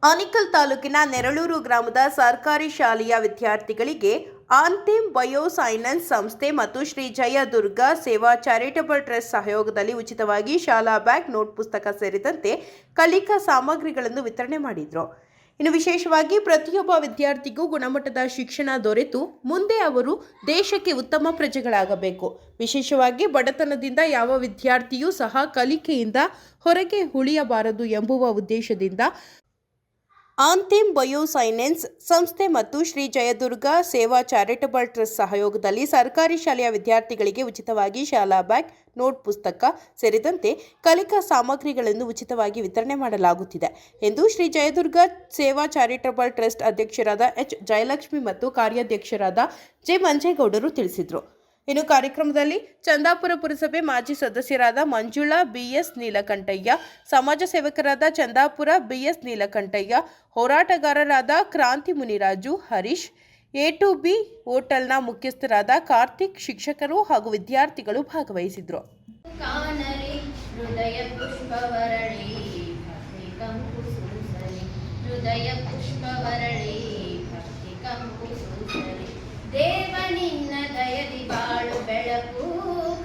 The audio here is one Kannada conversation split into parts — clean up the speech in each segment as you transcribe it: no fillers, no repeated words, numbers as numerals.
ಆನೇಕಲ್ ತಾಲೂಕಿನ ನೆರಳೂರು ಗ್ರಾಮದ ಸರ್ಕಾರಿ ಶಾಲೆಯ ವಿದ್ಯಾರ್ಥಿಗಳಿಗೆ ಅಂತಿಮ್ ಬಯೋಸೈನ್ಸ್ ಸಂಸ್ಥೆ ಮತ್ತು ಶ್ರೀ ಜಯದುರ್ಗ ಸೇವಾ ಚಾರಿಟಬಲ್ ಟ್ರಸ್ಟ್ ಸಹಯೋಗದಲ್ಲಿ ಉಚಿತವಾಗಿ ಶಾಲಾ ಬ್ಯಾಗ್, ನೋಟ್ ಪುಸ್ತಕ ಸೇರಿದಂತೆ ಕಲಿಕಾ ಸಾಮಗ್ರಿಗಳನ್ನು ವಿತರಣೆ ಮಾಡಿದರು. ಇನ್ನು ವಿಶೇಷವಾಗಿ ಪ್ರತಿಯೊಬ್ಬ ವಿದ್ಯಾರ್ಥಿಗೂ ಗುಣಮಟ್ಟದ ಶಿಕ್ಷಣ ದೊರೆತು ಮುಂದೆ ಅವರು ದೇಶಕ್ಕೆ ಉತ್ತಮ ಪ್ರಜೆಗಳಾಗಬೇಕು. ವಿಶೇಷವಾಗಿ ಬಡತನದಿಂದ ಯಾವ ವಿದ್ಯಾರ್ಥಿಯೂ ಸಹ ಕಲಿಕೆಯಿಂದ ಹೊರಗೆ ಉಳಿಯಬಾರದು ಎಂಬುವ ಉದ್ದೇಶದಿಂದ ಅಂತಿಮ್ ಬಯೋಸೈನ್ಸ್ ಸಂಸ್ಥೆ ಮತ್ತು ಶ್ರೀ ಜಯದುರ್ಗ ಸೇವಾ ಚಾರಿಟಬಲ್ ಟ್ರಸ್ಟ್ ಸಹಯೋಗದಲ್ಲಿ ಸರ್ಕಾರಿ ಶಾಲೆಯ ವಿದ್ಯಾರ್ಥಿಗಳಿಗೆ ಉಚಿತವಾಗಿ ಶಾಲಾ ಬ್ಯಾಗ್, ನೋಟ್ ಪುಸ್ತಕ ಸೇರಿದಂತೆ ಕಲಿಕಾ ಸಾಮಗ್ರಿಗಳನ್ನು ಉಚಿತವಾಗಿ ವಿತರಣೆ ಮಾಡಲಾಗುತ್ತಿದೆ ಎಂದು ಶ್ರೀ ಜಯದುರ್ಗ ಸೇವಾ ಚಾರಿಟಬಲ್ ಟ್ರಸ್ಟ್ ಅಧ್ಯಕ್ಷರಾದ ಎಚ್ ಜಯಲಕ್ಷ್ಮಿ ಮತ್ತು ಕಾರ್ಯಾಧ್ಯಕ್ಷರಾದ ಜೆ ಮಂಜೇಗೌಡರು ತಿಳಿಸಿದರು. ಇನ್ನು ಕಾರ್ಯಕ್ರಮದಲ್ಲಿ ಚಂದಾಪುರ ಪುರಸಭೆ ಮಾಜಿ ಸದಸ್ಯರಾದ ಮಂಜುಳಾ ಬಿಎಸ್ ನೀಲಕಂಠಯ್ಯ, ಸಮಾಜ ಸೇವಕರಾದ ಚಂದಾಪುರ ಬಿಎಸ್ ನೀಲಕಂಠಯ್ಯ, ಹೋರಾಟಗಾರರಾದ ಕ್ರಾಂತಿ ಮುನಿರಾಜು, ಹರೀಶ್, ಎ2ಬಿ ಹೋಟೆಲ್ನ ಮುಖ್ಯಸ್ಥರಾದ ಕಾರ್ತಿಕ್, ಶಿಕ್ಷಕರು ಹಾಗೂ ವಿದ್ಯಾರ್ಥಿಗಳು ಭಾಗವಹಿಸಿದ್ರು. ದೇವನಿನ್ನ ದಯದಿ ಬಾಳು ಬೆಳಕು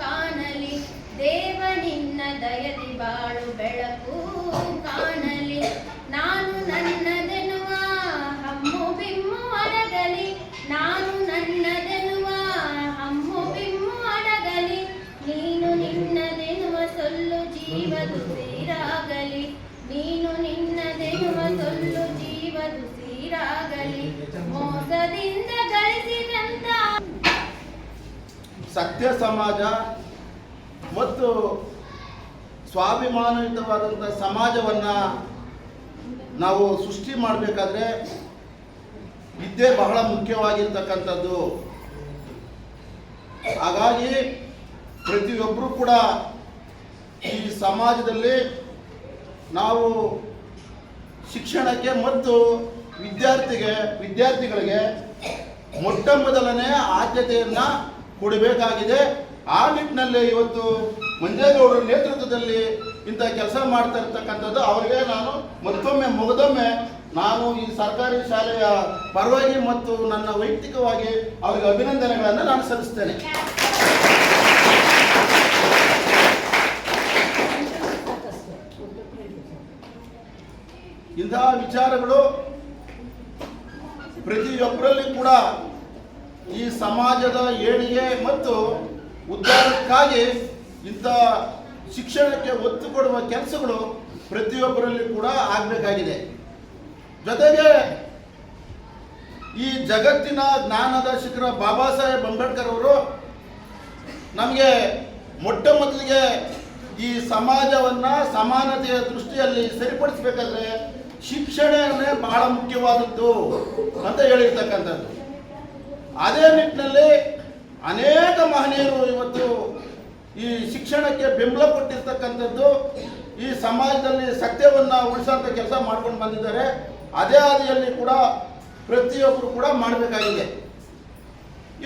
ಕಾಣಲಿ, ದೇವನಿನ್ನ ದಯದಿ ಬಾಳು ಬೆಳಕು ಕಾಣಲಿ. ನಾನು ನನ್ನದೆನ್ನುವ ಹಮ್ಮು ಬಿಮ್ಮು ಅಡಗಲಿ, ನಾನು ನನ್ನದೆನ್ನುವ ಹಮ್ಮು ಬಿಮ್ಮು ಅಡಗಲಿ. ನೀನು ನಿನ್ನದೆನ್ನುವ ಸೊಲ್ಲು ಜೀವದು ಸೀರಾಗಲಿ, ನೀನು ನಿನ್ನದೆನ್ನುವ ಸೊಲ್ಲು ಜೀವದು ಸೀರಾಗಲಿ. ಮೋಸದಿಂದ ಗಳಿಸಿದಂತ ಸತ್ಯ ಸಮಾಜ ಮತ್ತು ಸ್ವಾಭಿಮಾನಯುತವಾದಂಥ ಸಮಾಜವನ್ನು ನಾವು ಸೃಷ್ಟಿ ಮಾಡಬೇಕಾದ್ರೆ ವಿದ್ಯೆ ಬಹಳ ಮುಖ್ಯವಾಗಿರ್ತಕ್ಕಂಥದ್ದು. ಹಾಗಾಗಿ ಪ್ರತಿಯೊಬ್ಬರೂ ಕೂಡ ಈ ಸಮಾಜದಲ್ಲಿ ನಾವು ಶಿಕ್ಷಣಕ್ಕೆ ಮತ್ತು ವಿದ್ಯಾರ್ಥಿಗಳಿಗೆ ಮೊಟ್ಟ ಮೊದಲನೇ ಆದ್ಯತೆಯನ್ನು ಕೊಡಬೇಕಾಗಿದೆ. ಆ ನಿಟ್ಟಿನಲ್ಲಿ ಇವತ್ತು ಮಂಜೇಗೌಡರ ನೇತೃತ್ವದಲ್ಲಿ ಇಂಥ ಕೆಲಸ ಮಾಡ್ತಾ ಇರ್ತಕ್ಕಂಥದ್ದು ಅವರಿಗೆ ನಾನು ಮಗದೊಮ್ಮೆ ನಾನು ಈ ಸರ್ಕಾರಿ ಶಾಲೆಯ ಪರವಾಗಿ ಮತ್ತು ನನ್ನ ವೈಯಕ್ತಿಕವಾಗಿ ಅವರಿಗೆ ಅಭಿನಂದನೆಗಳನ್ನು ನಾನು ಸಲ್ಲಿಸ್ತೇನೆ. ಇಂತಹ ವಿಚಾರಗಳು ಪ್ರತಿಯೊಬ್ಬರಲ್ಲಿ ಕೂಡ ಈ ಸಮಾಜದ ಏಳಿಗೆ ಮತ್ತು ಉದ್ಧಾರಕ್ಕಾಗಿ ಇಂಥ ಶಿಕ್ಷಣಕ್ಕೆ ಒತ್ತು ಕೊಡುವ ಕೆಲಸಗಳು ಪ್ರತಿಯೊಬ್ಬರಲ್ಲಿ ಕೂಡ ಆಗಬೇಕಾಗಿದೆ. ಜೊತೆಗೆ ಈ ಜಗತ್ತಿನ ಜ್ಞಾನದ ಶಿಖರ ಬಾಬಾ ಸಾಹೇಬ್ ಅಂಬೇಡ್ಕರ್ ಅವರು ನಮಗೆ ಮೊಟ್ಟ ಮೊದಲಿಗೆ ಈ ಸಮಾಜವನ್ನು ಸಮಾನತೆಯ ದೃಷ್ಟಿಯಲ್ಲಿ ಸರಿಪಡಿಸಬೇಕಾದ್ರೆ ಶಿಕ್ಷಣವೇ ಬಹಳ ಮುಖ್ಯವಾದದ್ದು ಅಂತ ಹೇಳಿರ್ತಕ್ಕಂಥದ್ದು. ಅದೇ ನಿಟ್ಟಿನಲ್ಲಿ ಅನೇಕ ಮಹನೀಯರು ಇವತ್ತು ಈ ಶಿಕ್ಷಣಕ್ಕೆ ಬೆಂಬಲ ಕೊಟ್ಟಿರ್ತಕ್ಕಂಥದ್ದು, ಈ ಸಮಾಜದಲ್ಲಿ ಸತ್ಯವನ್ನು ಉಳಿಸೋಂಥ ಕೆಲಸ ಮಾಡ್ಕೊಂಡು ಬಂದಿದ್ದಾರೆ. ಅದೇ ಹಾದಿಯಲ್ಲಿ ಕೂಡ ಪ್ರತಿಯೊಬ್ಬರು ಕೂಡ ಮಾಡಬೇಕಾಗಿದೆ.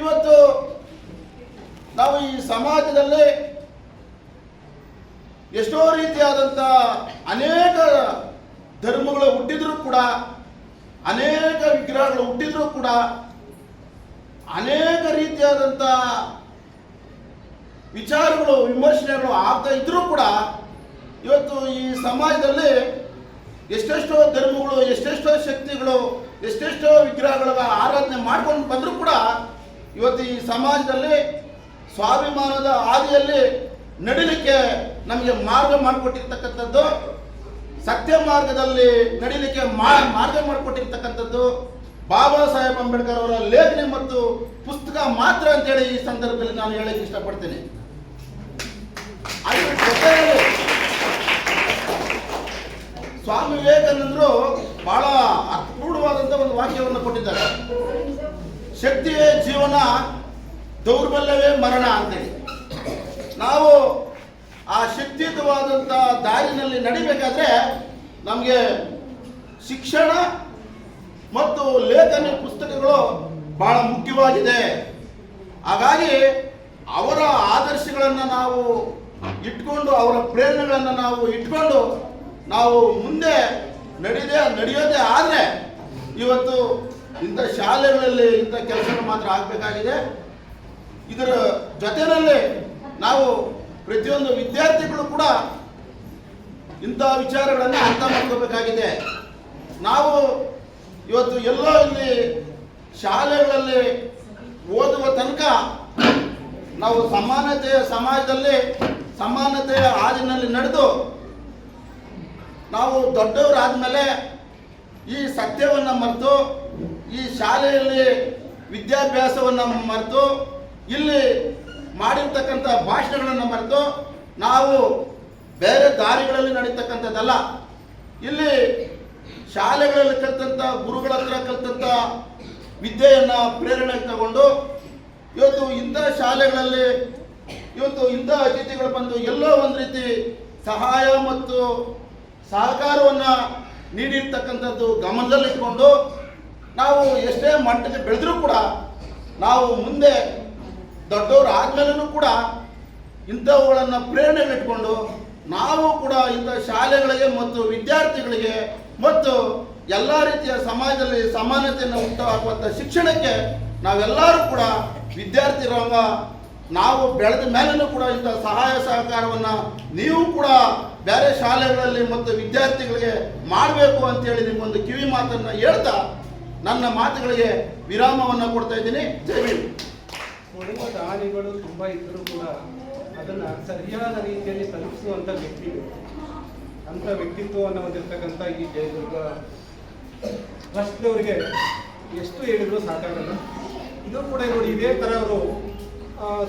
ಇವತ್ತು ನಾವು ಈ ಸಮಾಜದಲ್ಲಿ ಎಷ್ಟೋ ರೀತಿಯಾದಂಥ ಅನೇಕ ಧರ್ಮಗಳು ಹುಟ್ಟಿದ್ರೂ ಕೂಡ, ಅನೇಕ ವಿಗ್ರಹಗಳು ಹುಟ್ಟಿದ್ರೂ ಕೂಡ, ಅನೇಕ ರೀತಿಯಾದಂಥ ವಿಚಾರಗಳು ವಿಮರ್ಶನೆಗಳು ಆಗ್ತಾ ಇದ್ರೂ ಕೂಡ ಇವತ್ತು ಈ ಸಮಾಜದಲ್ಲಿ ಎಷ್ಟೆಷ್ಟೋ ಧರ್ಮಗಳು, ಎಷ್ಟೆಷ್ಟೋ ಶಕ್ತಿಗಳು, ಎಷ್ಟೆಷ್ಟೋ ವಿಗ್ರಹಗಳ ಆರಾಧನೆ ಮಾಡ್ಕೊಂಡು ಬಂದರೂ ಕೂಡ ಇವತ್ತು ಈ ಸಮಾಜದಲ್ಲಿ ಸ್ವಾಭಿಮಾನದ ಹಾದಿಯಲ್ಲಿ ನಡಿಲಿಕ್ಕೆ ನಮಗೆ ಮಾರ್ಗ ಮಾಡಿಕೊಟ್ಟಿರ್ತಕ್ಕಂಥದ್ದು, ಸತ್ಯ ಮಾರ್ಗದಲ್ಲಿ ನಡಿಲಿಕ್ಕೆ ಮಾರ್ಗ ಮಾಡಿಕೊಟ್ಟಿರ್ತಕ್ಕಂಥದ್ದು ಬಾಬಾ ಸಾಹೇಬ್ ಅಂಬೇಡ್ಕರ್ ಅವರ ಲೇಖನಿ ಮತ್ತು ಪುಸ್ತಕ ಮಾತ್ರ ಅಂತೇಳಿ ಈ ಸಂದರ್ಭದಲ್ಲಿ ನಾನು ಹೇಳಕ್ಕೆ ಇಷ್ಟಪಡ್ತೇನೆ. ಅದ್ರ ಜೊತೆಯಲ್ಲಿ ಸ್ವಾಮಿ ವಿವೇಕಾನಂದರು ಬಹಳ ಅರ್ಥಪೂರ್ಣವಾದಂಥ ಒಂದು ವಾಕ್ಯವನ್ನು ಕೊಟ್ಟಿದ್ದಾರೆ. ಶಕ್ತಿಯೇ ಜೀವನ, ದೌರ್ಬಲ್ಯವೇ ಮರಣ ಅಂತೇಳಿ. ನಾವು ಆ ಶಕ್ತಿಯುತವಾದಂಥ ದಾರಿನಲ್ಲಿ ನಡಿಬೇಕಾದ್ರೆ ನಮಗೆ ಶಿಕ್ಷಣ ಮತ್ತು ಲೇಖನಿ ಪುಸ್ತಕಗಳು ಬಹಳ ಮುಖ್ಯವಾಗಿದೆ. ಹಾಗಾಗಿ ಅವರ ಆದರ್ಶಗಳನ್ನು ನಾವು ಇಟ್ಕೊಂಡು, ಅವರ ಪ್ರೇರಣೆಗಳನ್ನು ನಾವು ಇಟ್ಕೊಂಡು ನಾವು ಮುಂದೆ ನಡೆಯೋದೇ ಆದರೆ ಇವತ್ತು ಇಂಥ ಶಾಲೆಗಳಲ್ಲಿ ಇಂಥ ಕೆಲಸಗಳು ಮಾತ್ರ ಆಗಬೇಕಾಗಿದೆ. ಇದರ ಜೊತೆಯಲ್ಲಿ ನಾವು ಪ್ರತಿಯೊಂದು ವಿದ್ಯಾರ್ಥಿಗಳು ಕೂಡ ಇಂಥ ವಿಚಾರಗಳನ್ನು ಅರ್ಥ ಮಾಡ್ಕೋಬೇಕಾಗಿದೆ. ನಾವು ಇವತ್ತು ಎಲ್ಲೋ ಇಲ್ಲಿ ಶಾಲೆಗಳಲ್ಲಿ ಓದುವ ತನಕ ನಾವು ಸಮಾನತೆಯ ಸಮಾಜದಲ್ಲಿ ಸಮಾನತೆಯ ಹಾದಿನಲ್ಲಿ ನಡೆದು ನಾವು ದೊಡ್ಡವರಾದ್ಮೇಲೆ ಈ ಸತ್ಯವನ್ನು ಮರೆತು ಈ ಶಾಲೆಯಲ್ಲಿ ವಿದ್ಯಾಭ್ಯಾಸವನ್ನು ಮರೆತು ಇಲ್ಲಿ ಮಾಡಿರ್ತಕ್ಕಂಥ ಭಾಷಣಗಳನ್ನು ಮರೆತು ನಾವು ಬೇರೆ ದಾರಿಗಳಲ್ಲಿ ನಡೀತಕ್ಕಂಥದ್ದಲ್ಲ. ಇಲ್ಲಿ ಶಾಲೆಗಳಲ್ಲಿ ಕಲಿತಂಥ ಗುರುಗಳ ಹತ್ರ ಕಲಿತಂಥ ವಿದ್ಯೆಯನ್ನು ಪ್ರೇರಣೆ ತಗೊಂಡು ಇವತ್ತು ಇಂಥ ಶಾಲೆಗಳಲ್ಲಿ ಇವತ್ತು ಇಂಥ ಅತಿಥಿಗಳು ಬಂದು ಎಲ್ಲೋ ಒಂದು ರೀತಿ ಸಹಾಯ ಮತ್ತು ಸಹಕಾರವನ್ನು ನೀಡಿರ್ತಕ್ಕಂಥದ್ದು ಗಮನದಲ್ಲಿಟ್ಕೊಂಡು ನಾವು ಎಷ್ಟೇ ಮಟ್ಟಕ್ಕೆ ಬೆಳೆದರೂ ಕೂಡ ನಾವು ಮುಂದೆ ದೊಡ್ಡವರು ಆದಮೇಲೂ ಕೂಡ ಇಂಥವುಗಳನ್ನು ಪ್ರೇರಣೆಗಳಿಟ್ಕೊಂಡು ನಾವು ಕೂಡ ಇಂಥ ಶಾಲೆಗಳಿಗೆ ಮತ್ತು ವಿದ್ಯಾರ್ಥಿಗಳಿಗೆ ಮತ್ತು ಎಲ್ಲ ರೀತಿಯ ಸಮಾಜದಲ್ಲಿ ಸಮಾನತೆಯನ್ನು ಉಂಟಾಗುವಂಥ ಶಿಕ್ಷಣಕ್ಕೆ ನಾವೆಲ್ಲರೂ ಕೂಡ ವಿದ್ಯಾರ್ಥಿರಂಗ ನಾವು ಬೆಳೆದ ಮೇಲೂ ಕೂಡ ಇಂಥ ಸಹಾಯ ಸಹಕಾರವನ್ನು ನೀವು ಕೂಡ ಬೇರೆ ಶಾಲೆಗಳಲ್ಲಿ ಮತ್ತು ವಿದ್ಯಾರ್ಥಿಗಳಿಗೆ ಮಾಡಬೇಕು ಅಂತೇಳಿ ನಿಮ್ಮೊಂದು ಕಿವಿ ಮಾತನ್ನು ಹೇಳ್ತಾ ನನ್ನ ಮಾತುಗಳಿಗೆ ವಿರಾಮವನ್ನು ಕೊಡ್ತಾ ಇದ್ದೀನಿ. ಜೈ ಭೀಮ್. ಕೊಡುವ ದಾನಿಗಳು ತುಂಬ ಇದ್ದರೂ ಕೂಡ ಅದನ್ನು ಸರಿಯಾದ ರೀತಿಯಲ್ಲಿ ತಲುಪಿಸುವಂಥ ವ್ಯಕ್ತಿಗಳು, ಅಂಥ ವ್ಯಕ್ತಿತ್ವವನ್ನು ಹೊಂದಿರತಕ್ಕಂಥ ಈ ಜಯದುರ್ಗ ಟ್ರಸ್ಟ್ನವರಿಗೆ ಎಷ್ಟು ಹೇಳಿದ್ರು ಸಾಕಾಗಲ್ಲ. ಇದು ಕೂಡ ನೋಡಿ, ಇದೇ ಥರ ಅವರು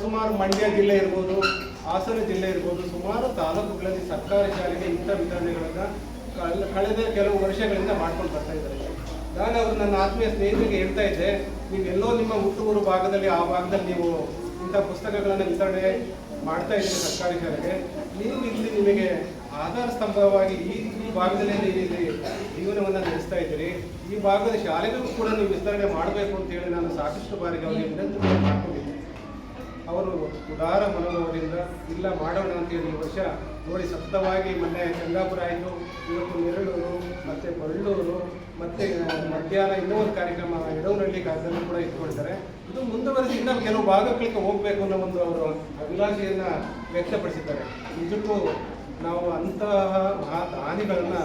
ಸುಮಾರು ಮಂಡ್ಯ ಜಿಲ್ಲೆ ಇರ್ಬೋದು, ಹಾಸನ ಜಿಲ್ಲೆ ಇರ್ಬೋದು, ಸುಮಾರು ತಾಲೂಕುಗಳಲ್ಲಿ ಸರ್ಕಾರಿ ಶಾಲೆಗೆ ಇಂಥ ವಿತರಣೆಗಳನ್ನು ಕಳೆದ ಕೆಲವು ವರ್ಷಗಳಿಂದ ಮಾಡ್ಕೊಂಡು ಬರ್ತಾ ಇದ್ದಾರೆ. ನಾನು ಅವರು ನನ್ನ ಆತ್ಮೀಯ ಸ್ನೇಹಿತರಿಗೆ ಹೇಳ್ತಾ ಇದ್ದೆ, ನೀವೆಲ್ಲೋ ನಿಮ್ಮ ಹುಟ್ಟೂರು ಭಾಗದಲ್ಲಿ ಆ ಭಾಗದಲ್ಲಿ ನೀವು ಇಂಥ ಪುಸ್ತಕಗಳನ್ನು ವಿತರಣೆ ಮಾಡ್ತಾ ಇದ್ದೀರಿ ಸರ್ಕಾರಿ ಶಾಲೆಗೆ, ನೀವು ಇಲ್ಲಿ ನಿಮಗೆ ಆಧಾರ ಸ್ತಂಭವಾಗಿ ಈ ಭಾಗದಲ್ಲೇ ನೀವು ಇಲ್ಲಿ ಜೀವನವನ್ನು ನಡೆಸ್ತಾ ಇದ್ದೀರಿ, ಈ ಭಾಗದ ಶಾಲೆಗೂ ಕೂಡ ನೀವು ವಿಸ್ತರಣೆ ಮಾಡಬೇಕು ಅಂತೇಳಿ ನಾನು ಸಾಕಷ್ಟು ಬಾರಿಗೆ ಅವರಿಗೆ ವಿನಂತಿ ಮಾಡ್ಕೊಂಡಿದ್ದೆ. ಅವರು ಉದಾರ ಮನೋಭಾವದಿಂದ ಇಲ್ಲ ಮಾಡೋಣ ಅಂತೇಳಿ ಈ ವರ್ಷ ನೋಡಿ ಸತತವಾಗಿ ಮೊನ್ನೆ ಚಂದಾಪುರ ಆಯಿತು, ಇವತ್ತು ನೆರಳೂರು ಮತ್ತು ಬಳ್ಳೂರು ಮತ್ತು ಮಧ್ಯಾಹ್ನ ಇನ್ನೂ ಒಂದು ಕಾರ್ಯಕ್ರಮ ಎಡವನಹಳ್ಳಿ ಕಾಲದಲ್ಲಿ ಕೂಡ ಇಟ್ಕೊಳ್ತಾರೆ. ಇದು ಮುಂದುವರೆಸಿ ಇನ್ನೂ ಕೆಲವು ಭಾಗಗಳಿಗೆ ಹೋಗಬೇಕು ಅನ್ನೋ ಒಂದು ಅವರು ಅಭಿಲಾಷೆಯನ್ನು ವ್ಯಕ್ತಪಡಿಸಿದ್ದಾರೆ. ನಿಜಕ್ಕೂ ನಾವು ಅಂತಹ ಮಹಾ ದಾನಿಗಳನ್ನು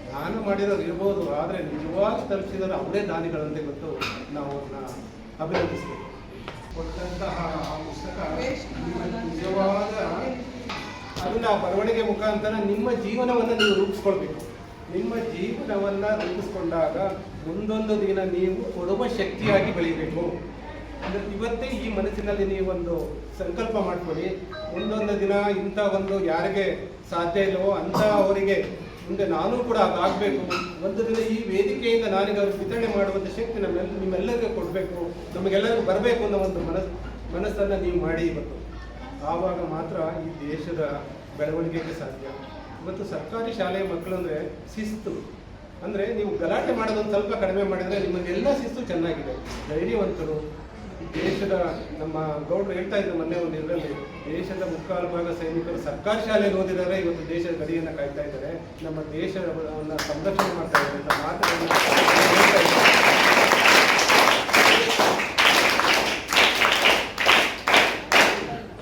ದಾನ ಮಾಡಿರೋರು ಇರ್ಬೋದು, ಆದರೆ ನಿಜವಾಗಿ ತಲುಪಿಸಿದರೆ ಅವರೇ ದಾನಿಗಳಂತೆ ಗೊತ್ತು ನಾವು ಅವ್ರನ್ನ ಅಭಿನಂದಿಸ್ಬೇಕು. ಕೊಟ್ಟಂತಹ ಆ ಪುಸ್ತಕ ನಿಜವಾದ ಅದನ್ನು ಬರವಣಿಗೆ ಮುಖಾಂತರ ನಿಮ್ಮ ಜೀವನವನ್ನು ನೀವು ರೂಪಿಸ್ಕೊಳ್ಬೇಕು. ನಿಮ್ಮ ಜೀವನವನ್ನು ರೂಪಿಸ್ಕೊಂಡಾಗ ಮುಂದೊಂದು ದಿನ ನೀವು ಕೊಡುವ ಶಕ್ತಿಯಾಗಿ ಬೆಳಿಬೇಕು. ಅಂದರೆ ಇವತ್ತೇ ಈ ಮನಸ್ಸಿನಲ್ಲಿ ನೀವೊಂದು ಸಂಕಲ್ಪ ಮಾಡ್ಕೊಳ್ಳಿ, ಮುಂದೊಂದು ದಿನ ಇಂಥ ಒಂದು ಯಾರಿಗೆ ಸಾಧ್ಯ ಇಲ್ಲವೋ ಅಂಥ ಅವರಿಗೆ ಮುಂದೆ ನಾನು ಕೂಡ ಅದಾಗಬೇಕು, ಒಂದು ದಿನ ಈ ವೇದಿಕೆಯಿಂದ ನಾನೀಗ ಅವ್ರಿಗೆ ವಿತರಣೆ ಮಾಡುವಂಥ ಶಕ್ತಿ ನಿಮ್ಮೆಲ್ಲರಿಗೂ ಕೊಡಬೇಕು, ನಮಗೆಲ್ಲರಿಗೂ ಬರಬೇಕು ಅನ್ನೋ ಒಂದು ಮನಸ್ಸನ್ನು ನೀವು ಮಾಡಿ ಇವತ್ತು. ಆವಾಗ ಮಾತ್ರ ಈ ದೇಶದ ಬೆಳವಣಿಗೆಗೆ ಸಾಧ್ಯ. ಇವತ್ತು ಸರ್ಕಾರಿ ಶಾಲೆಯ ಮಕ್ಕಳು ಅಂದರೆ ಶಿಸ್ತು, ಅಂದರೆ ನೀವು ಗಲಾಟೆ ಮಾಡೋದೊಂದು ಸ್ವಲ್ಪ ಕಡಿಮೆ ಮಾಡಿದರೆ ನಿಮ್ಮದೆಲ್ಲ ಶಿಸ್ತು ಚೆನ್ನಾಗಿದೆ, ಧೈರ್ಯವಂತರು. ದೇಶದ ನಮ್ಮ ಗೌಡರು ಹೇಳ್ತಾ ಇದ್ರು ಮೊನ್ನೆ ಒಂದು ಇದರಲ್ಲಿ, ದೇಶದ ಮುಕ್ಕಾಲು ಭಾಗ ಸೈನಿಕರು ಸರ್ಕಾರಿ ಶಾಲೆಯಲ್ಲಿ ಓದಿದ್ದಾರೆ, ಇವತ್ತು ದೇಶದ ಗಡಿಯನ್ನು ಕಾಯ್ತಾ ಇದ್ದಾರೆ, ನಮ್ಮ ದೇಶವನ್ನು ಸಂರಕ್ಷಣೆ ಮಾಡ್ತಾ ಇದ್ದಾರೆ ಅಂತ ಮಾತುಗಳನ್ನು ಹೇಳ್ತಾ ಇದ್ದಾರೆ.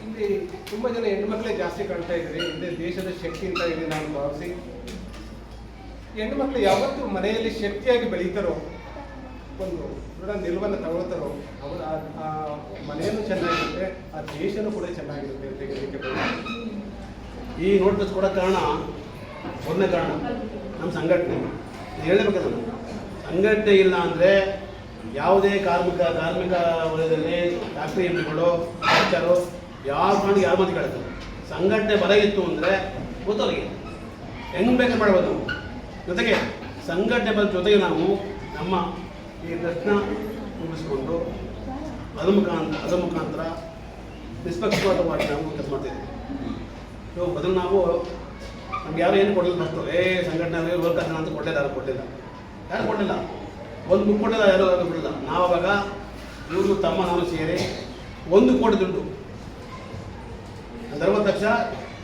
ಇಲ್ಲಿ ತುಂಬ ಜನ ಹೆಣ್ಮಕ್ಳೇ ಜಾಸ್ತಿ ಕಾಣ್ತಾ ಇದ್ರಿ, ಇದೇ ದೇಶದ ಶಕ್ತಿ ಅಂತ ಹೇಳಿ ನಾನು ಭಾವಿಸಿ, ಹೆಣ್ಮಕ್ಳು ಯಾವತ್ತೂ ಮನೆಯಲ್ಲಿ ಶಕ್ತಿಯಾಗಿ ಬೆಳೀತಾರೋ, ಒಂದು ದೃಢ ನಿಲುವನ್ನು ತಗೊಳ್ತಾರೋ, ಅವರ ಆ ಮನೆಯೂ ಚೆನ್ನಾಗಿರುತ್ತೆ, ಆ ದೇಶನೂ ಕೂಡ ಚೆನ್ನಾಗಿರುತ್ತೆ ಅಂತ ಹೇಳಲಿಕ್ಕೆ ಈ ನೋಟಿಸ್ ಕೊಡೋ ಕಾರಣ ಒಂದನೇ ಕಾರಣ ನಮ್ಮ ಸಂಘಟನೆ. ಹೇಳಬೇಕಲ್ಲ, ಸಂಘಟನೆ ಇಲ್ಲ ಅಂದರೆ ಯಾವುದೇ ಕಾರ್ಮಿಕ ವಲಯದಲ್ಲಿ ಫ್ಯಾಕ್ಟ್ರಿ ಎಂಪ್ಗಳು ಸರ್ಕಾರರು ಯಾವ ಕಾರಣಕ್ಕೆ ಯಾವ ಮಾತು ಕೇಳ್ತಾರೆ. ಸಂಘಟನೆ ಬಲ ಇತ್ತು ಅಂದರೆ ಗೊತ್ತವ್ರಿಗೆ ಹೆಂಗೆ ಬೇಕಾದ್ರೆ ಮಾಡ್ಬೋದು ನಾವು. ಜೊತೆಗೆ ಸಂಘಟನೆ ಬಲ ಜೊತೆಗೆ ನಾವು ನಮ್ಮ ಈ ರತ್ನ ಮುಗಿಸ್ಕೊಂಡು ಅದರ ಮುಖಾಂತರ ನಿಷ್ಪಕ್ಷಪಾತವಾಗಿ ನಾವು ಕೆಲಸ ಮಾಡ್ತಾಯಿದ್ದೀವಿ. ಇವಾಗ ಬದಲು ನಾವು ನಮ್ಗೆ ಯಾರು ಏನು ಕೊಡಲಿಲ್ಲ, ಫಸ್ಟು ಸಂಘಟನೆ ವರ್ಕ್ ಅಂತ ಕೊಡಲಿಲ್ಲ, ಯಾರು ಕೊಡಲಿಲ್ಲ, ಒಂದು ಬುಕ್ ಕೊಡಲಿಲ್ಲ, ಯಾರು ಕೊಡಲಿಲ್ಲ. ನಾವು ಅವಾಗ ಇವರು ತಮ್ಮ ನಾನು ಸೇರಿ 1 ಕೋಟಿ ದುಡ್ಡು, 60 ಲಕ್ಷ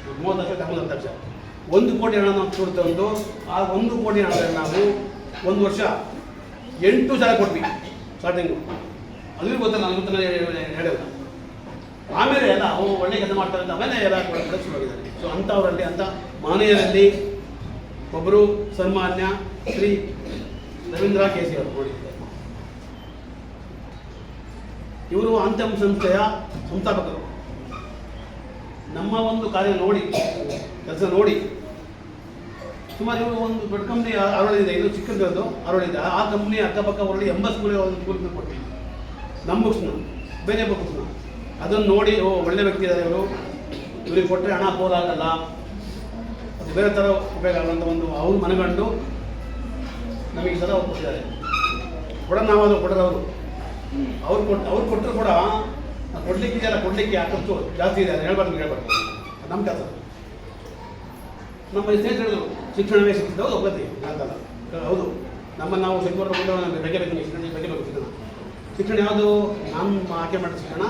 30 ಲಕ್ಷ 30 ಲಕ್ಷ 1 ಕೋಟಿ ಹಣ ನಾವು ಕೊಡ್ತಂದು ಆ 1 ಕೋಟಿ ಹಣದಲ್ಲಿ ನಾವು 1 ವರ್ಷ 8 ಶಾಲೆ ಕೊಟ್ವಿ ಸ್ಟಾರ್ಟಿಂಗು. ಅದ್ರೂ ಗೊತ್ತಲ್ಲ, ನನಗೆ ಗೊತ್ತಲ್ಲ ಹೇಳಿಲ್ಲ. ಆಮೇಲೆ ಎಲ್ಲ ಅವರು ಒಳ್ಳೆ ಕೆಲಸ ಮಾಡ್ತಾರೆ ಅಂತ ಆಮೇಲೆ ಎಲ್ಲ ಕೊಡೋಕ್ಕೆ ಶುರುವಾಗಿದ್ದಾರೆ. ಸೊ ಅಂಥವರಲ್ಲಿ ಅಂಥ ಮಹನೀಯರಲ್ಲಿ ಒಬ್ಬರು ಸನ್ಮಾನ್ಯ ಶ್ರೀ ರವೀಂದ್ರ ಕೇಸಿ ಅವರು ನೋಡಿದ್ದಾರೆ. ಇವರು ಅಂತಮ್ ಸಂಸ್ಥೆಯ ಸಂಸ್ಥಾಪಕರು. ನಮ್ಮ ಒಂದು ಕಾರ್ಯ ನೋಡಿ, ಕೆಲಸ ನೋಡಿ ಸುಮಾರು ಇವರು ಒಂದು ದೊಡ್ಡ ಕಂಪ್ನಿ ಅರಳಿದೆ, ಇದು ಚಿಕ್ಕದ್ದು ಅರಳಿದೆ. ಆ ಕಂಪ್ನಿ ಅಕ್ಕಪಕ್ಕ ಹೊರಳಿ 80 ಸ್ಕೂಲ್ ಒಂದು ಸ್ಕೂಲ್ನ ಕೊಟ್ವಿ ನಮ್ಮ ಬುಕ್ಸ್ನ, ಬೇರೆ ಬುಕ್ಸ್ನ. ಅದನ್ನು ನೋಡಿ ಒಳ್ಳೆ ವ್ಯಕ್ತಿ ಇದ್ದಾರೆ ಇವರು, ಇವ್ರಿಗೆ ಕೊಟ್ಟರೆ ಹಣ ಪೋಲಾಗಲ್ಲ, ಅದು ಬೇರೆ ಥರ ಉಪಯೋಗ ಆಗಲ್ಲ ಅಂತ ಒಂದು ಅವ್ರು ಮನಗಂಡು ನಮಗೆ ಈ ಥರ ಕೊಟ್ಟಿದ್ದಾರೆ. ಕೊಡ ನಾವು ಅದು ಕೊಡೋರು ಅವ್ರು ಕೊಟ್ಟರು ಕೂಡ ಕೊಡ್ಲಿಕ್ಕಿದೆಯಲ್ಲ, ಕೊಡಲಿಕ್ಕೆ ಖರ್ಚು ಜಾಸ್ತಿ ಇದೆ, ಅದು ಹೇಳ್ಬಾರ್ದು. ನಮ್ಮ ಕೆಲಸ ನಮ್ಮ ಸ್ನೇಹಿತರು ಹೇಳಿದ್ರು ಶಿಕ್ಷಣವೇ ಶಿಕ್ಷಣ. ಹೌದು, ಒಪ್ಪತ್ತಿ ಅಂತಲ್ಲ, ಹೌದು. ನಮ್ಮನ್ನು ನಾವು ಬೆಂಗಳೂರು ಬಗ್ಗೆ ಶಿಕ್ಷಣ. ಶಿಕ್ಷಣ ಯಾವುದು? ನಮ್ಮ ಆಯ್ಕೆ ಮಾಡಿದ ಶಿಕ್ಷಣ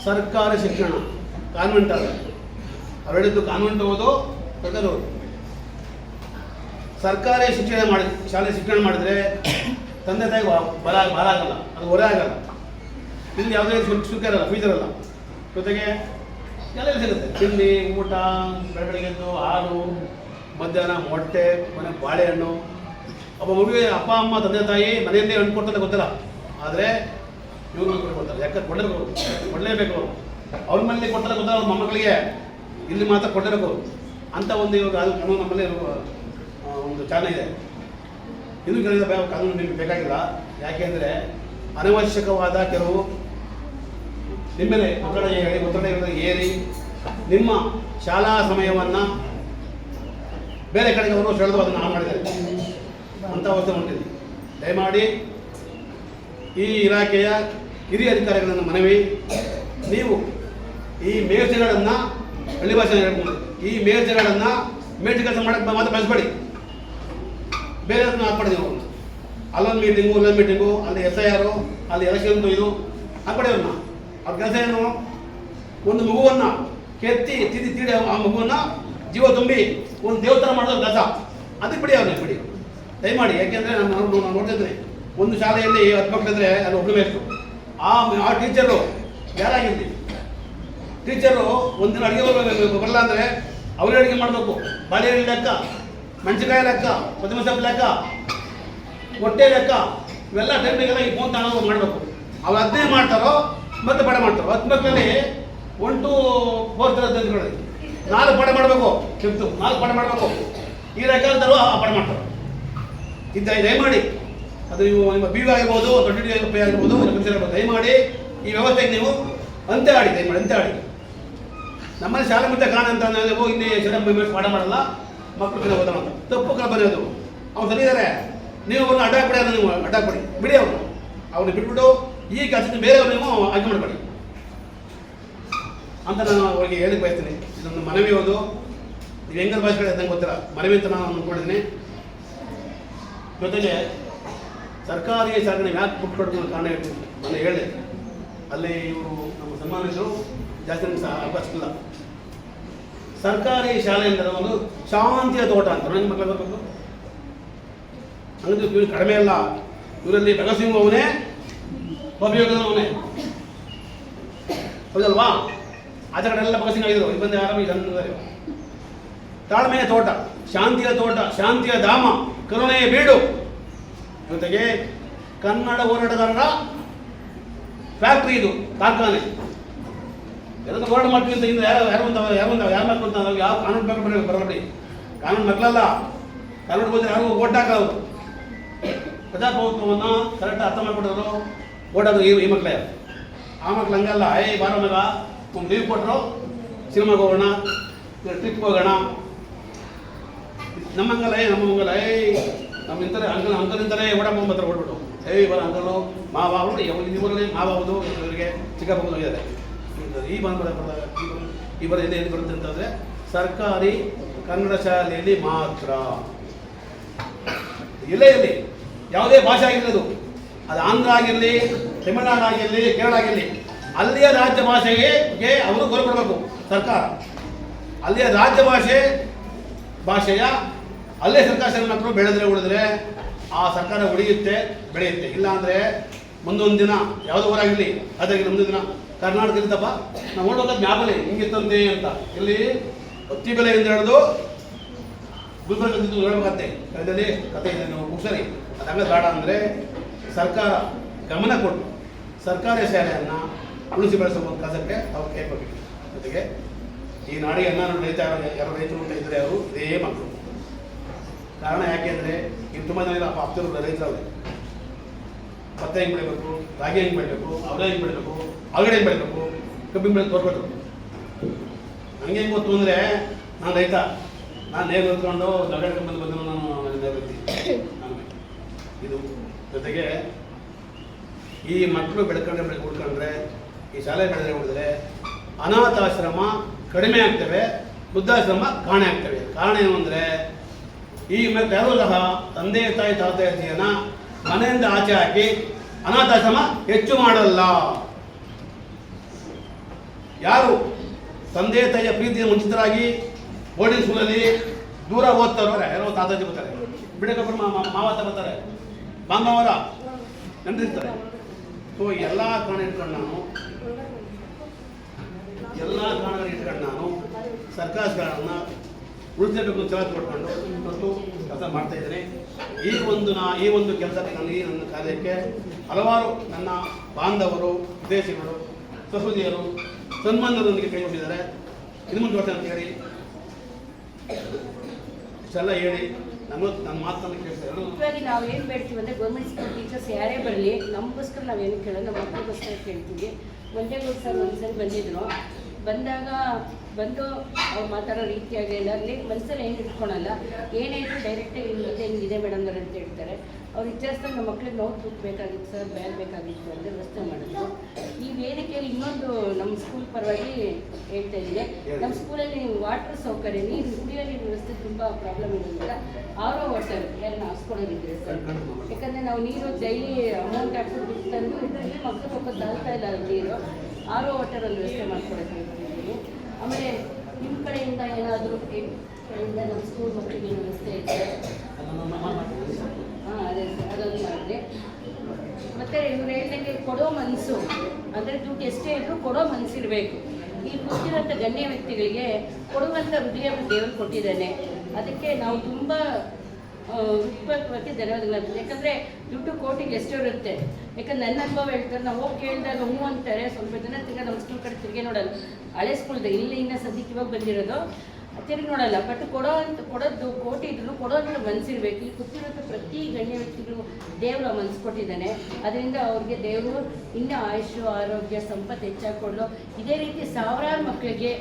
ಸರ್ಕಾರಿ ಶಿಕ್ಷಣ, ಕಾನ್ವೆಂಟ್ ಅಲ್ಲ. ಅವ್ರು ಹೇಳಿದ್ದು ಕಾನ್ವೆಂಟ್ ಓದು, ಸರ್ಕಾರ ಓದು. ಸರ್ಕಾರಿ ಶಿಕ್ಷಣ ಮಾಡಿ ಶಾಲೆ ಶಿಕ್ಷಣ ಮಾಡಿದರೆ ತಂದೆ ತಾಯಿಗೆ ಭಾರ ಆಗಲ್ಲ, ಅದು ಹೊರೆ ಆಗಲ್ಲ. ಇಲ್ಲಿ ಯಾವುದೇ ಶುಲ್ಕ ಇರಲ್ಲ, ಫೀಸ್ ಇರಲ್ಲ. ಜೊತೆಗೆ ಎಲ್ಲ ಸಿಗುತ್ತೆ, ತಿಂಡಿ, ಊಟ, ಬೆಳಗ್ಗೆದ್ದು ಹಾಲು, ಮಧ್ಯಾಹ್ನ ಮೊಟ್ಟೆ, ಮನೆ ಬಾಳೆಹಣ್ಣು. ಒಬ್ಬ ಮಗುವಿಗೆ ಅಪ್ಪ ಅಮ್ಮ ತಂದೆ ತಾಯಿ ಮನೆಯಲ್ಲೇ ಹಣ್ಣು ಕೊಡ್ತಾರೆ ಗೊತ್ತಿಲ್ಲ, ಆದರೆ ಇವ್ರು ಕೊಡ್ತಾರೆ. ಯಾಕಂದ್ರೆ ಕೊಡಲೇಬೇಕು ಅವರು. ಅವ್ರ ಮನೇಲಿ ಕೊಡ್ತಾರೆ ಗೊತ್ತಲ್ಲ ಅವ್ರ ಮೊಮ್ಮಕ್ಕಳಿಗೆ, ಇಲ್ಲಿ ಮಾತ್ರ ಕೊಡಲೇಬೇಕು ಅಂತ ಒಂದು ಇವಾಗ ಅದು ಕಾನೂನು ನಮ್ಮಲ್ಲಿ ಒಂದು ಚಾಲನೆ ಇದೆ. ಇದು ಕೆಲಸ ಕಾನೂನು ನಿಮಗೆ ಬೇಕಾಗಿಲ್ಲ. ಯಾಕೆಂದರೆ ಅನವಶ್ಯಕವಾದ ಕೆಲವು ನಿಮ್ಮ ಮೇಲೆ ಒತ್ತಡ ಏರಿ ನಿಮ್ಮ ಶಾಲಾ ಸಮಯವನ್ನು ಬೇರೆ ಕಡೆಗೆ ಅವರು ಸೆಳೆದು ಅದನ್ನು ಹಾಳು ಮಾಡಿದ್ದಾರೆ ಅಂಥ ಅವಸ್ಥೆ ಹೊಂಟಿದೆ. ದಯಮಾಡಿ ಈ ಇಲಾಖೆಯ ಹಿರಿಯ ಅಧಿಕಾರಿಗಳನ್ನು ಮನವಿ, ನೀವು ಈ ಮೇಜುಗಳನ್ನು ಹಳ್ಳಿ ಭಾಷೆ ಹೇಳ್ಬೋದು, ಈ ಮೇಜುಗಳನ್ನು ಮೇಜು ಕೆಲಸ ಮಾಡೋಕ್ಕೆ ಮಾತ್ರ ಬಳಸಬೇಡಿ, ಬೇರೆ ಅದನ್ನು ಹಾಕ್ಬೇಡಿ. ನೀವು ಅಲ್ಲೊಂದು ಮೀಟಿಂಗು, ಇಲ್ಲೊಂದು ಮೀಟಿಂಗು, ಅಲ್ಲಿ SIR, ಅಲ್ಲಿ ಎಲೆಕ್ಷನ್, ಇದು ಹಾಕ್ಬೇಡಿ. ಅವ್ರನ್ನ ಅವ್ರ ಕೆಲಸ ಏನು? ಒಂದು ಮಗುವನ್ನು ತಿಡಿ ಆ ಮಗುವನ್ನು ಜೀವ ತುಂಬಿ ಒಂದು ದೇವತರ ಮಾಡೋದು ಕೆಲಸ, ಅದಕ್ಕೆ ಬಿಡಿ, ಅವ್ರನ್ನ ಬಿಡಿ ದಯಮಾಡಿ. ಯಾಕೆಂದರೆ ನಾನು ನೋಡ್ತಿದ್ದೀನಿ, ಒಂದು ಶಾಲೆಯಲ್ಲಿ 10 ಮಕ್ಕಳಿದ್ರೆ ಅಲ್ಲಿ ಒಬ್ಬರು ಬೇಕು. ಆ ಟೀಚರು ಯಾರಾಗಿರಲಿ, ಟೀಚರು ಒಂದಿನ ಅಡುಗೆ ಬರಲ್ಲ ಅಂದರೆ ಅವರೇ ಅಡುಗೆ ಮಾಡಬೇಕು. ಬಾಳೆಹಣ್ಣು ಲೆಕ್ಕ, ಮೆಣಸಿನಕಾಯಿ ಲೆಕ್ಕ, ಕೊತ್ತಂಬರಿ ಸೊಪ್ಪು ಲೆಕ್ಕ, ಹೊಟ್ಟೆ ಲೆಕ್ಕ, ಇವೆಲ್ಲ ಟೈಮಿಗೆಲ್ಲ ಈ ಫೋನ್ ತಗೊಳ್ಳೋದು ಮಾಡಬೇಕು. ಅವ್ರು 15 ಮಾಡ್ತಾರೋ ಮತ್ತೆ ಪಾಠ ಮಾಡ್ತಾರೋ. 10 ಮಕ್ಕಳಲ್ಲಿ 1 to 4 ತಂದುಕೊಳ್ಳಿ, 4 ಪಾಠ ಮಾಡಬೇಕು. 4 ಪಾಠ ಮಾಡಬೇಕು. ಈ ಲೆಕ್ಕದಲ್ಲೂ ಆ ಪಾಠ ಮಾಡ್ತಾರೆ. ದಯಮಾಡಿ ಅದು ನೀವು ನಿಮ್ಮ BV ಆಗಿರ್ಬೋದು, ದೊಡ್ಡ ಪೇ ಆಗಿರ್ಬೋದು, ದಯಮಾಡಿ ಈ ವ್ಯವಸ್ಥೆಗೆ ನೀವು ಅಂತೆ ಆಡಿ, ದಯಮಾಡಿ ಅಂತೆ ಆಡಿ. ನಮ್ಮಲ್ಲಿ ಶಾಲೆ ಮುದ್ದೆ ಕಾಣ ಅಂತ ನಾವು ಇಲ್ಲಿ ಪಾಠ ಮಾಡಲ್ಲ, ಮಕ್ಕಳು ಓದ ಅಂತ ತಪ್ಪು ಬರೆಯೋದು. ಅವ್ರು ಸರಿ ಇದ್ದಾರೆ, ನೀವು ಅವ್ರನ್ನ ಅಡ್ಡಾಕ್ಬಿಡಿ, ಅದನ್ನು ನೀವು ಅಡ್ಡಾಕ್ಬಿಡಿ, ಬಿಡಿ ಅವ್ರನ್ನ ಬಿಟ್ಬಿಟ್ಟು ಈ ಕೆಲಸಕ್ಕೆ ಬೇರೆಯವ್ರು ನೀವು ಆಯ್ಕೆ ಮಾಡಬೇಡಿ ಅಂತ ನಾನು ಅವ್ರಿಗೆ ಹೇಳಕ್ಕೆ ಬಯಸ್ತೀನಿ. ಇದೊಂದು ಮನವಿ. ಹೋದು ನೀವು ಹೆಂಗಾರ ಭಾಷೆಗಳು ನಂಗೆ ಗೊತ್ತಿಲ್ಲ, ಮನವಿ ಅಂತ ನಾನು ಅಂದ್ಕೊಂಡಿದ್ದೀನಿ. ಜೊತೆಗೆ ಸರ್ಕಾರಿ ಶಾಲೆಗೆ ಯಾಕೆ ಬಿಟ್ಕೊಡ್ತೀನಿ ಕಾರಣ ಹೇಳ್ತೀನಿ. ನಾನು ಹೇಳಿದೆ, ಅಲ್ಲಿ ಇವರು ನಮ್ಮ ಸನ್ಮಾನಿಸರು ಜಾಸ್ತಿ ಅವಕಾಶ ಇಲ್ಲ. ಸರ್ಕಾರಿ ಶಾಲೆ ಅಂದರೆ ಒಂದು ಶಾಂತಿಯ ತೋಟ ಅಂತ ನನ್ನ ಮಕ್ಕಳು ಬರಬೇಕು. ಹಂಗಂದ್ರೆ ಇವ್ರು ಕಡಿಮೆ ಅಲ್ಲ, ಇವರಲ್ಲಿ ಭಗತ್ಸಿಂಗ್ ಅವನೇ, ಅವನೇ, ಹೌದಲ್ವಾ? ಆಚೆ ಕಡೆ ಎಲ್ಲ ಭಗತ್ಸಿಂಗ್ ಆಗಿದ್ರು, ಇಲ್ಲಿ ಬಂದು ಆರಾಮ ಇದು ತಾಳ್ಮೆಯ ತೋಟ, ಶಾಂತಿಯ ತೋಟ, ಶಾಂತಿಯ ಧಾಮ, ಕರುಣೆಯ ಬೀಡು. ಜೊತೆಗೆ ಕನ್ನಡ ಹೋರಾಟಗಾರರ ಫ್ಯಾಕ್ಟ್ರಿ, ಇದು ಕಾರ್ಖಾನೆ. ಎಲ್ಲರೂ ಹೋರಾಟ ಮಾಡ್ತೀವಿ ಅಂತ ಇಂದ ಯಾರು ಮಕ್ಕಳು ಅಂತ ನಾವು ಯಾವ ಕಾನೂನು ಬೇಕು ಬರಬೇಡಿ. ಕಾನೂನು ಮಕ್ಕಳಲ್ಲ, ಕಾನೂನು ಬಂದರೆ ಯಾರು ಓಟ್ ಹಾಕೋರು. ಪ್ರಜಾಪ್ರಭುತ್ವವನ್ನು ಕರೆಕ್ಟ್ ಅರ್ಥ ಮಾಡ್ಕೊಡೋರು ಓಡೋದು ಈ ಮಕ್ಕಳೇ. ಆ ಮಕ್ಳು ಹಂಗಲ್ಲ, ಬಾರ ಮಗ ಒಂದು ಲೀವ್ ಕೊಟ್ಟರು, ಸಿನಿಮಾಗೆ ಹೋಗೋಣ, ಟ್ರಿಪ್ಗೆ ಹೋಗೋಣ. ನಮ್ಮಂಗಲ್ಲ ನಮ್ಮ ಇಂತಾರೆ ಅಂಕಲ್ ಇಂತಾರೆ ಓಡ ಮಾತ್ರ ಓಡ್ಬಿಟ್ಟು ಬರ ಅಂಕಲು ಮಾವ ಅವರು ಇವರಲ್ಲಿ ಮಾವ ಹೌದು, ಇವರಿಗೆ ಚಿಕ್ಕಪ್ಪ ಹೋಗಿದ್ದಾರೆ. ಈ ಬರ ಎಲ್ಲಿ ಬರುತ್ತೆ ಅಂತಂದರೆ ಸರ್ಕಾರಿ ಕನ್ನಡ ಶಾಲೆಯಲ್ಲಿ ಮಾತ್ರ. ಎಲ್ಲೇ ಇರಲಿ, ಯಾವುದೇ ಭಾಷೆ ಆಗಿರೋದು, ಅದು ಆಂಧ್ರ ಆಗಿರಲಿ, ತಮಿಳುನಾಡು ಆಗಿರಲಿ, ಕೇರಳ ಆಗಿರಲಿ, ಅಲ್ಲಿಯ ರಾಜ್ಯ ಭಾಷೆಗೆ ಅವರು ಗೌರವ ಕೊಡಬೇಕು ಸರ್ಕಾರ. ಅಲ್ಲಿಯ ರಾಜ್ಯ ಭಾಷೆ ಭಾಷೆಯ ಅಲ್ಲೇ ಸರ್ಕಾರಿ ಶಾಲೆ ಮಕ್ಕಳು ಬೆಳೆದ್ರೆ ಉಳಿದ್ರೆ ಆ ಸರ್ಕಾರ ಉಳಿಯುತ್ತೆ, ಬೆಳೆಯುತ್ತೆ. ಇಲ್ಲ ಅಂದರೆ ಮುಂದೊಂದು ದಿನ ಯಾವುದೋ ಊರಾಗಿರಲಿ ಅದಾಗಿ ಮುಂದಿನ ದಿನ ಕರ್ನಾಟಕ ಇರ್ತಪ್ಪ ನಾವು ನೋಡೋದು ಮ್ಯಾಬಲೆ ಹಿಂಗಿತ್ತಂತೆ ಅಂತ, ಇಲ್ಲಿ ಅತ್ತಿ ಬೆಲೆಯಿಂದ ಹಿಡಿದು ಗುಲ್ಬರ್ಗ ಹೇಳ್ಬೇಕತ್ತೆ ಕಳೆದಲ್ಲಿ ಕತೆ ಇದೆ, ನೀವು ಮುಗಿಸರಿ ಅದು ಹಂಗೆ ಬೇಡ ಅಂದರೆ ಸರ್ಕಾರ ಗಮನ ಕೊಟ್ಟು ಸರ್ಕಾರಿ ಶಾಲೆಯನ್ನು ಉಳಿಸಿ ಬೆಳೆಸುವ ಒಂದು ಕೆಲಸಕ್ಕೆ ಅವ್ರು ಕೈ ಕೊಟ್ಟಿದ್ರು. ಜೊತೆಗೆ ಈ ನಾಡಿಗೆ ರೈತ ಯಾರು ರೈತರು ಅಂತ ಇದ್ದರೆ ಅವರು ಇದೇ ಮಕ್ಕಳು. ಕಾರಣ ಯಾಕೆಂದರೆ ಈಗ ತುಂಬ ಜನ ಅಪ್ತರು ರೈತರವ್ರೆ, ಭತ್ತ ಹೆಂಗೆ ಬೆಳಿಬೇಕು, ರಾಗಿ ಹೆಂಗೆ ಬೆಳಿಬೇಕು, ಅವರೇ ಹೆಂಗೆ ಬೆಳಿಬೇಕು, ಆಲೂಗಡ್ಡೆ ಹೆಂಗೆ ಬೆಳಿಬೇಕು, ಕಬ್ಬಿನ ಬೆಳೆ ತೋರ್ಬೇಕು. ನನಗೆ ಹೆಂಗೆ ಗೊತ್ತು ಅಂದರೆ ನಾನು ರೈತ, ನಾನು ನೇರು ಹೊತ್ಕೊಂಡು ದಗಡ್ಕೊಂಬಂದು ಬಂದು ನಾನು ಇದು. ಜೊತೆಗೆ ಈ ಮಕ್ಕಳು ಉಳ್ಕೊಂಡ್ರೆ ಈ ಶಾಲೆ ಬೆಳೆದ್ರೆ ಉಳಿದ್ರೆ ಅನಾಥಾಶ್ರಮ ಕಡಿಮೆ ಆಗ್ತವೆ, ವೃದ್ಧಾಶ್ರಮ ಕಾಣೆ ಆಗ್ತವೆ. ಕಾರಣ ಏನು ಅಂದರೆ ಈ ಯಾರೂ ಸಹ ತಂದೆ ತಾಯಿ ತಾತ ಅಜ್ಜಿಯನ್ನ ಮನೆಯಿಂದ ಆಚೆ ಹಾಕಿ ಅನಾಥಾಶ್ರಮ ಹೆಚ್ಚು ಮಾಡಲ್ಲ. ಯಾರು ತಂದೆ ತಾಯಿಯ ಪ್ರೀತಿಯ ಮುಂಚಿತರಾಗಿ ಬೋರ್ಡಿಂಗ್ ಸ್ಕೂಲಲ್ಲಿ ದೂರ ಓದ್ತಾರೋ ಯಾರೋ ತಾತಾಜಿ ಬರ್ತಾರೆ, ಬಿಡಕಬ್ಬರು ಮಾವತ್ತ ಬರ್ತಾರೆ, ಬಾಂಧವರ ನೆನಪಿರ್ತಾರೆ. ಸೊ ಎಲ್ಲ ಕಾರಣ ಇಟ್ಕೊಂಡು ನಾನು ಸರ್ಕಾರಿ ಶಾಲೆಗಳನ್ನು ಉಳಿಸಬೇಕು ಛಲ ಕೊಟ್ಕೊಂಡು ಇವತ್ತು ಕೆಲಸ ಮಾಡ್ತಾ ಇದ್ದೇನೆ. ಈ ಒಂದು ಕೆಲಸಕ್ಕೆ ನನ್ನ ಕಾರ್ಯಕ್ಕೆ ಹಲವಾರು ನನ್ನ ಬಾಂಧವರು, ವಿದೇಶಿಗಳು, ಸಹೋದರಿಯರು, ಸನ್ಮಾನದೊಂದಿಗೆ ಕೈ ಕೊಟ್ಟಿದ್ದಾರೆ. ಇನ್ನು ಮುಂದೆ ವರ್ಷ ಅಂತ ಹೇಳಿ ಇಷ್ಟೆಲ್ಲ ಹೇಳಿ ನನ್ನ ಮಾತನ್ನು ಕೇಳ್ತಾರೆ. ಮುಖ್ಯವಾಗಿ ನಾವು ಏನು ಬೇಡ್ತೀವಿ ಅಂದರೆ ಗೌರ್ಮೆಂಟ್ ಸ್ಕೂಲ್ ಟೀಚರ್ಸ್ ಯಾರೇ ಬರಲಿ ನಮಗೋಸ್ಕರ ನಾವೇನು ಕೇಳೋದು, ನಮ್ಮ ಮಕ್ಕಳಿಗೋಸ್ಕರ ಕೇಳ್ತೀವಿ. ಮಂಡ್ಯಗಳು ಸರ್ ಒಂದ್ಸರಿ ಬಂದಿದ್ರು, ಬಂದು ಅವ್ರು ಮಾತಾಡೋ ರೀತಿಯಾಗಿ ಎಲ್ಲರಲ್ಲಿ ಮನಸ್ಸಲ್ಲಿ ಏನು ಇಟ್ಕೊಳಲ್ಲ, ಏನೇ ಇದ್ರು ಡೈರೆಕ್ಟಾಗಿ ಮತ್ತೆ ಹಿಂಗಿದೆ ಮೇಡಮ್ ಅಂತ ಹೇಳ್ತಾರೆ. ಅವ್ರು ವಿಚಾರಿಸಿದಾಗ ನಮ್ಮ ಮಕ್ಳಿಗೆ ನೋವು ತೂಕಬೇಕಾಗಿತ್ತು ಸರ್, ಬ್ಯಾಗ್ ಬೇಕಾಗಿತ್ತು ಅಂತ ವ್ಯವಸ್ಥೆ ಮಾಡಿದ್ರು. ಈ ವೇದಿಕೆಯಲ್ಲಿ ಇನ್ನೊಂದು ನಮ್ಮ ಸ್ಕೂಲ್ ಪರವಾಗಿ ಹೇಳ್ತಾ ಇದ್ದೀನಿ, ನಮ್ಮ ಸ್ಕೂಲಲ್ಲಿ ವಾಟರ್ ಸೌಕರ್ಯ, ನೀರು ಕುಡಿಯೋ ನೀರು ವ್ಯವಸ್ಥೆ ತುಂಬ ಪ್ರಾಬ್ಲಮ್ ಇರೋದ್ರಿಂದ ಆರೋ ವಾಟರ್ ಯಾರನ್ನ ಹಾಕ್ಸ್ಕೊಡೋದಿದ್ರೆ ಸರ್, ಯಾಕಂದರೆ ನಾವು ನೀರು ಡೈಲಿ ಅಮೌಂಟ್ ಹಾಕ್ಬಿಟ್ಟು ಬಿಡ್ತಂದು ಇದರಲ್ಲಿ ಮಕ್ಕಳು ಸ್ವಲ್ಪ ಸಾಲ್ತಾ ಇಲ್ಲ ನೀರು, ಆರೋ ವಾಟರಲ್ಲಿ ವ್ಯವಸ್ಥೆ ಮಾಡ್ಕೊಡೋಕೆ ಹೇಳ್ತಿದ್ದೀನಿ. ಆಮೇಲೆ ನಿಮ್ಮ ಕಡೆಯಿಂದ ಏನಾದರೂ ಕಡೆಯಿಂದ ನಮ್ಮ ಸ್ಕೂಲ್ ಮಕ್ಕಳಿಗೆ ವ್ಯವಸ್ಥೆ ಇದೆ, ಅದೇ ಅದೊಂದು ಮಾಡಿದೆ. ಮತ್ತು ಇವ್ರು ಹೇಳ್ದಂಗೆ ಕೊಡೋ ಮನಸ್ಸು ಅಂದರೆ ದುಡ್ಡು ಎಷ್ಟೇ ಇದ್ದರೂ ಕೊಡೋ ಮನಸ್ಸಿರಬೇಕು. ಈ ಕೂತಿರೋಂಥ ಗಣ್ಯ ವ್ಯಕ್ತಿಗಳಿಗೆ ಕೊಡುವಂಥ ಹೃದಯ ದೇವರು ಕೊಟ್ಟಿದ್ದಾನೆ. ಅದಕ್ಕೆ ನಾವು ತುಂಬ ಹೃತ್ಪೂರ್ವಕವಾಗಿ ಧನ್ಯವಾದಗಳು. ಯಾಕಂದರೆ ದುಡ್ಡು ಕೋಟಿಗೆ ಎಷ್ಟು ಇರುತ್ತೆ, ಯಾಕಂದ್ರೆ ನನ್ನ ಅನುಭವ ಹೇಳ್ತಾರೆ, ನಾವು ಹೋಗಿ ಕೇಳಿದಾಗ ಹ್ಞೂ ಅಂತಾರೆ, ಸ್ವಲ್ಪ ಜನ ತಿರ್ಗಿ ನಮ್ಮ ಸ್ಕೂಲ್ ಕಡೆ ತಿರುಗಿ ನೋಡಲ್ಲ. ಹಳೆ ಸ್ಕೂಲ್ದು ಇಲ್ಲಿ ಇನ್ನೂ ಸದ್ಯಕ್ಕೆ ಇವಾಗ ಬಂದಿರೋದು ತಿರುಗಿ ನೋಡಲ್ಲ. ಬಟ್ ಕೊಡೋದು ಕೋಟಿ ಇದ್ರು ಕೊಡೋದ್ರ ಮನಸ್ಸಿರ್ಬೇಕು. ಇಲ್ಲಿ ಕೂತಿರೋಂಥ ಪ್ರತಿ ಗಣ್ಯ ವ್ಯಕ್ತಿಗಳು ದೇವರು ಮನಸ್ಸು ಕೊಟ್ಟಿದ್ದಾನೆ. ಅದರಿಂದ ಅವ್ರಿಗೆ ದೇವರು ಇನ್ನೂ ಆಯುಷ್ಯ, ಆರೋಗ್ಯ, ಸಂಪತ್ತು ಹೆಚ್ಚಾಗಿ ಕೊಡಲು, ಇದೇ ರೀತಿ ಸಾವಿರಾರು ಮಕ್ಕಳಿಗೆ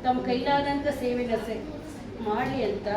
ತಮ್ಮ ಕೈಲಾದಂಥ ಸೇವೆನ ಮಾಡಲಿ ಅಂತ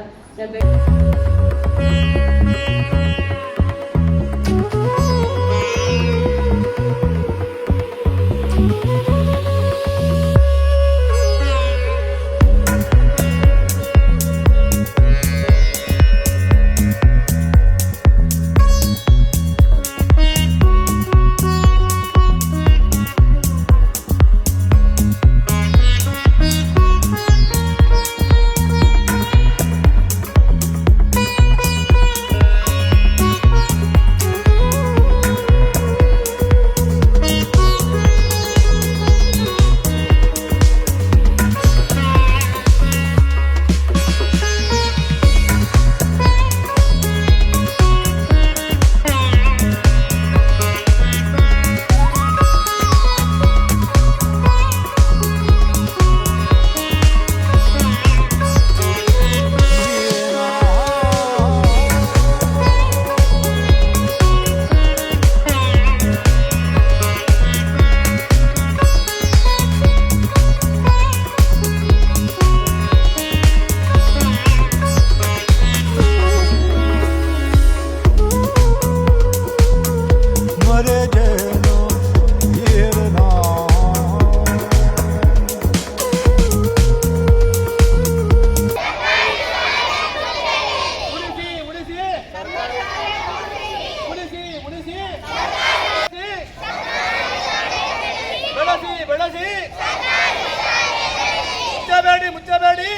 ಮುಚ್ಚಬೇಡಿ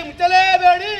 ಮುಚ್ಚಲೇಬೇಡಿ